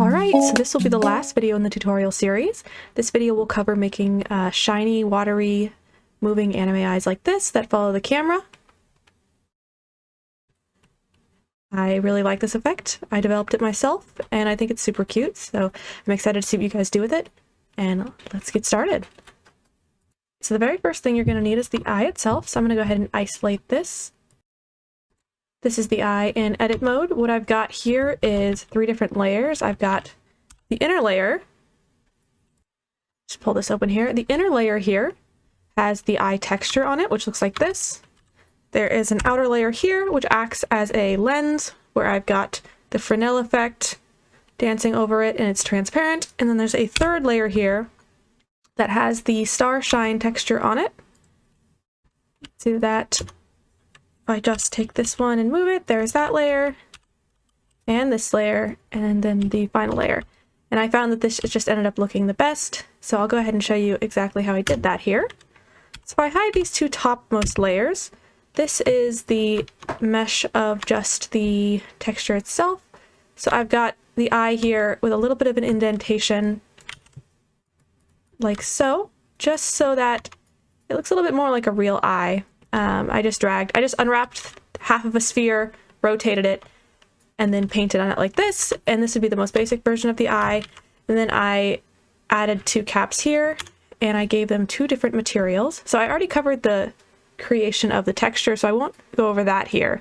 Alright, so this will be the last video in the tutorial series. This video will cover making shiny, watery, moving anime eyes like this that follow the camera. I really like this effect. I developed it myself, and I think it's super cute, so I'm excited to see what you guys do with it. And let's get started. So the very first thing you're going to need is the eye itself, so I'm going to go ahead and isolate this. This is the eye in edit mode. What I've got here is 3 different layers. I've got the inner layer. Just pull this open here. The inner layer here has the eye texture on it, which looks like this. There is an outer layer here, which acts as a lens, where I've got the Fresnel effect dancing over it, and it's transparent. And then there's a third layer here that has the star shine texture on it. See that? If I just take this one and move it, there's that layer, and this layer, and then the final layer. And I found that this just ended up looking the best, so I'll go ahead and show you exactly how I did that here. So if I hide these 2 topmost layers, this is the mesh of just the texture itself. So I've got the eye here with a little bit of an indentation, like so, just so that it looks a little bit more like a real eye. I just unwrapped half of a sphere, rotated it, and then painted on it like this, and this would be the most basic version of the eye. And then I added 2 caps here, and I gave them 2 different materials. So I already covered the creation of the texture, so I won't go over that here.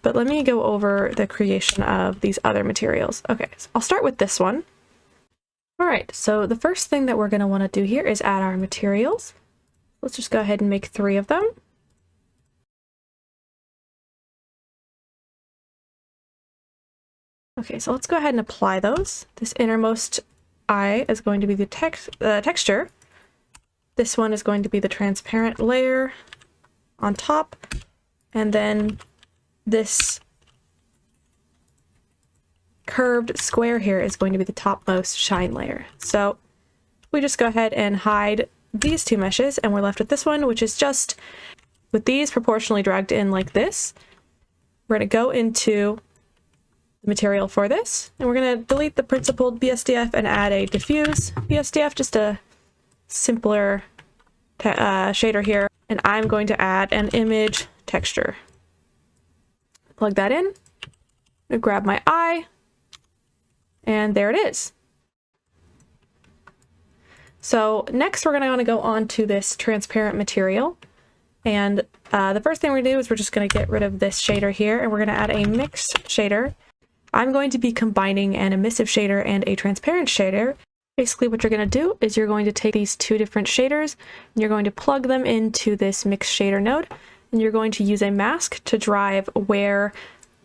But let me go over the creation of these other materials. Okay, so I'll start with this one. Alright, so the first thing that we're going to want to do here is add our materials. Let's just go ahead and make 3 of them. Okay, so let's go ahead and apply those. This innermost eye is going to be the texture. This one is going to be the transparent layer on top, and then this curved square here is going to be the topmost shine layer. So we just go ahead and hide these 2 meshes, and we're left with this one, which is just with these proportionally dragged in like this. We're going to go into the material for this, and we're going to delete the principled BSDF and add a diffuse BSDF, just a simpler shader here. And I'm going to add an image texture. Plug that in. I'm gonna grab my eye, and there it is. So next we're going to want to go on to this transparent material, and the first thing we're going to do is we're just going to get rid of this shader here, and we're going to add a mix shader. I'm going to be combining an emissive shader and a transparent shader. Basically what you're going to do is you're going to take these 2 different shaders, and you're going to plug them into this mix shader node, and you're going to use a mask to drive where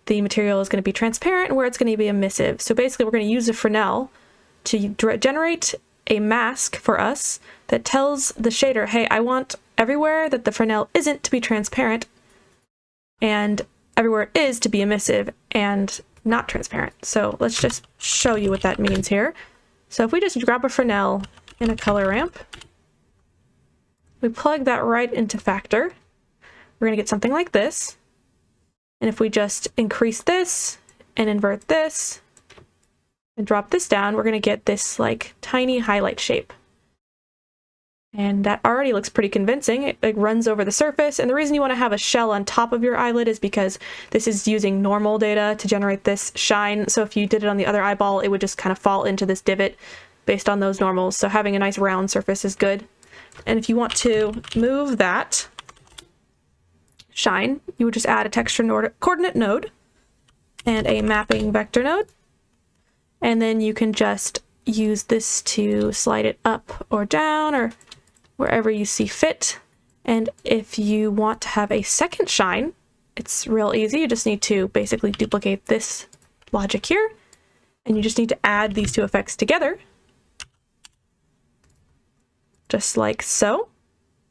the material is going to be transparent and where it's going to be emissive. So basically we're going to use a Fresnel to generate a mask for us that tells the shader, hey, I want everywhere that the Fresnel isn't to be transparent, and everywhere it is to be emissive and not transparent. So let's just show you what that means here. So if we just grab a Fresnel in a color ramp, we plug that right into factor, we're going to get something like this. And if we just increase this and invert this and drop this down, we're going to get this like tiny highlight shape. And that already looks pretty convincing. It like runs over the surface. And the reason you want to have a shell on top of your eyelid is because this is using normal data to generate this shine. So if you did it on the other eyeball, it would just kind of fall into this divot based on those normals. So having a nice round surface is good. And if you want to move that shine, you would just add a texture coordinate node and a mapping vector node. And then you can just use this to slide it up or down or wherever you see fit. And if you want to have a second shine, it's real easy. You just need to basically duplicate this logic here, and you just need to add these 2 effects together, just like so.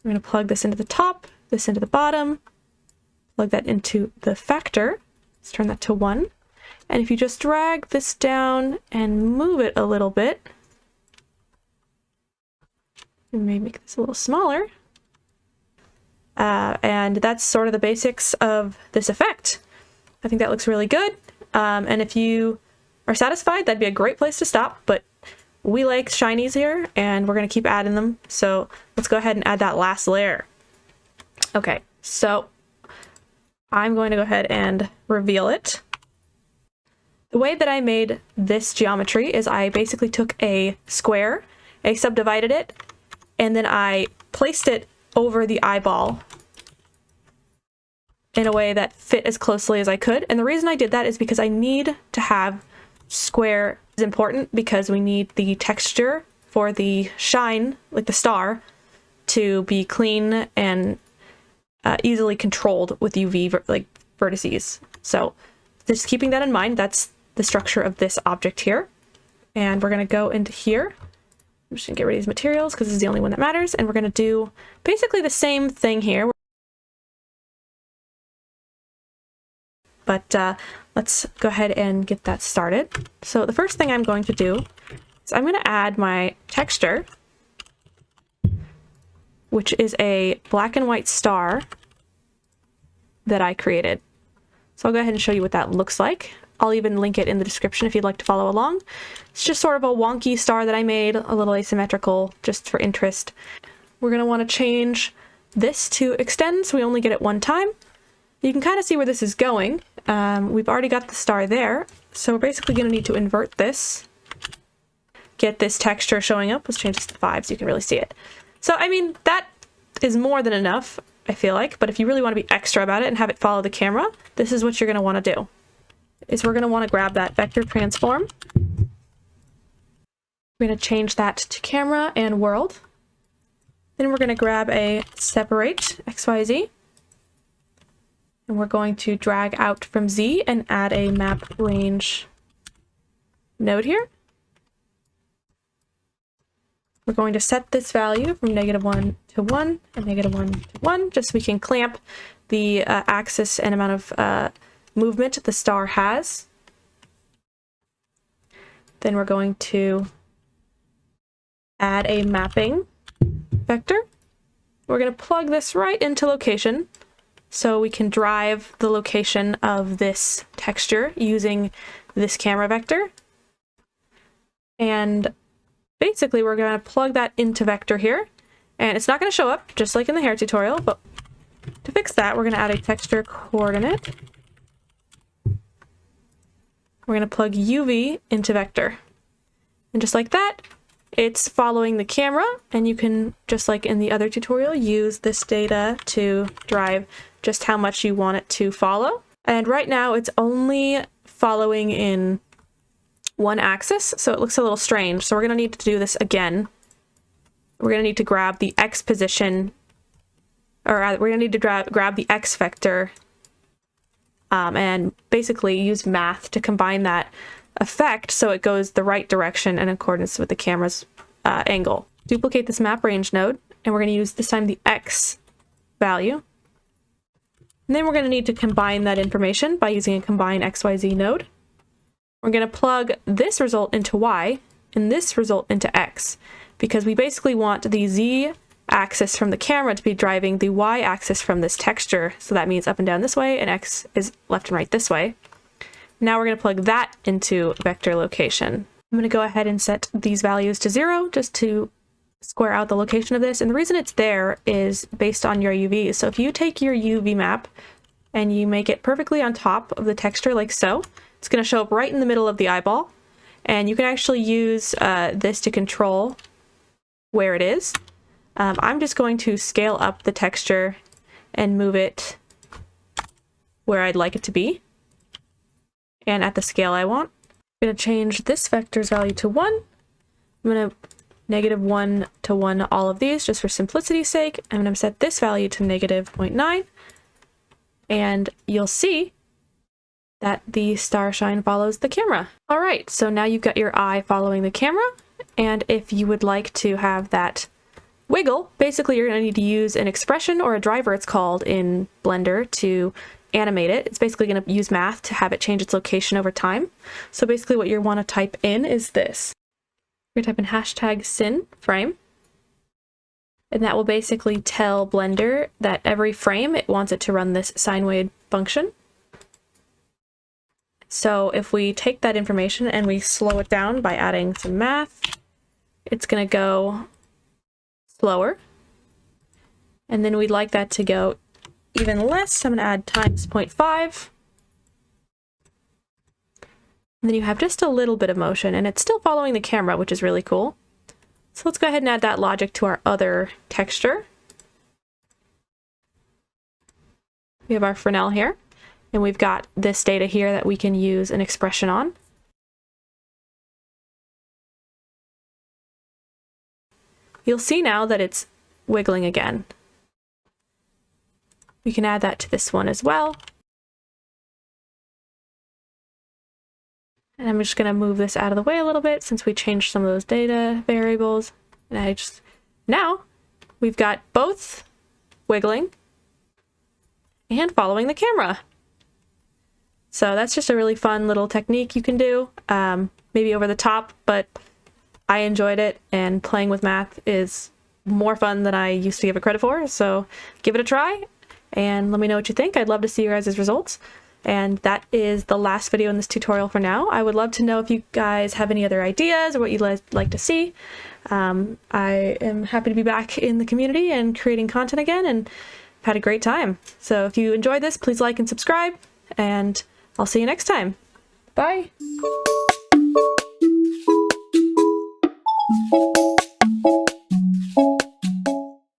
I'm going to plug this into the top, this into the bottom, plug that into the factor. Let's turn that to 1. And if you just drag this down and move it a little bit, and maybe make this a little smaller, and that's sort of the basics of this effect. I think that looks really good. And if you are satisfied, that'd be a great place to stop, but we like shinies here, and we're going to keep adding them. So let's go ahead and add that last layer. Okay, so I'm going to go ahead and reveal it. The way that I made this geometry is I basically took a square, I subdivided it, and then I placed it over the eyeball in a way that fit as closely as I could. And the reason I did that is because I need to have square is important because we need the texture for the shine, like the star, to be clean and easily controlled with UV vertices. So just keeping that in mind, that's the structure of this object here. And we're going to go into here. I'm just going to get rid of these materials because this is the only one that matters. And we're going to do basically the same thing here. But let's go ahead and get that started. So the first thing I'm going to do is I'm going to add my texture, which is a black and white star that I created. So I'll go ahead and show you what that looks like. I'll even link it in the description if you'd like to follow along. It's just sort of a wonky star that I made, a little asymmetrical, just for interest. We're going to want to change this to extend, so we only get it one time. You can kind of see where this is going. We've already got the star there, so we're basically going to need to invert this. Get this texture showing up. Let's change this to 5 so you can really see it. So, I mean, that is more than enough, I feel like, but if you really want to be extra about it and have it follow the camera, this is what you're going to want to do. Is we're going to want to grab that vector transform. We're going to change that to camera and world. Then we're going to grab a separate XYZ. And we're going to drag out from Z and add a map range node here. We're going to set this value from -1 to 1 and -1 to 1, just so we can clamp the axis and amount of movement the star has. Then we're going to add a mapping vector. We're going to plug this right into location so we can drive the location of this texture using this camera vector. And basically we're going to plug that into vector here, and it's not going to show up just like in the hair tutorial, but to fix that we're going to add a texture coordinate. We're going to plug UV into vector. And just like that, it's following the camera, and you can, just like in the other tutorial, use this data to drive just how much you want it to follow. And right now it's only following in one axis, so it looks a little strange. So we're going to need to do this again. We're going to need to grab the X position, or we're going to need to grab the X vector and basically use math to combine that effect so it goes the right direction in accordance with the camera's angle. Duplicate this map range node, and we're going to use this time the X value. And then we're going to need to combine that information by using a combine XYZ node. We're going to plug this result into Y and this result into X, because we basically want the Z axis from the camera to be driving the Y axis from this texture. So that means up and down this way, and X is left and right this way. Now we're going to plug that into vector location. I'm going to go ahead and set these values to 0 just to square out the location of this. And the reason it's there is based on your UV. So if you take your UV map and you make it perfectly on top of the texture like so, it's going to show up right in the middle of the eyeball. And you can actually use this to control where it is. I'm just going to scale up the texture and move it where I'd like it to be, and at the scale I want. I'm going to change this vector's value to 1. I'm going to -1 to 1 all of these just for simplicity's sake. I'm going to set this value to -0.9, and you'll see that the star shine follows the camera. All right, so now you've got your eye following the camera, and if you would like to have that wiggle, basically you're going to need to use an expression, or a driver it's called in Blender, to animate it. It's basically going to use math to have it change its location over time. So basically what you want to type in is this. You're going to type in hashtag #sin_frame, and that will basically tell Blender that every frame it wants it to run this sine wave function. So if we take that information and we slow it down by adding some math, it's going to go slower. And then we'd like that to go even less. So I'm going to add times 0.5. And then you have just a little bit of motion, and it's still following the camera, which is really cool. So let's go ahead and add that logic to our other texture. We have our Fresnel here, and we've got this data here that we can use an expression on. You'll see now that it's wiggling again. We can add that to this one as well. And I'm just going to move this out of the way a little bit since we changed some of those data variables. And now we've got both wiggling and following the camera. So that's just a really fun little technique you can do. Maybe over the top, but I enjoyed it, and playing with math is more fun than I used to give it credit for. So give it a try and let me know what you think. I'd love to see your guys' results. And that is the last video in this tutorial for now. I would love to know if you guys have any other ideas or what you'd like to see. I am happy to be back in the community and creating content again, and I've had a great time. So if you enjoyed this, please like and subscribe, and I'll see you next time. Bye!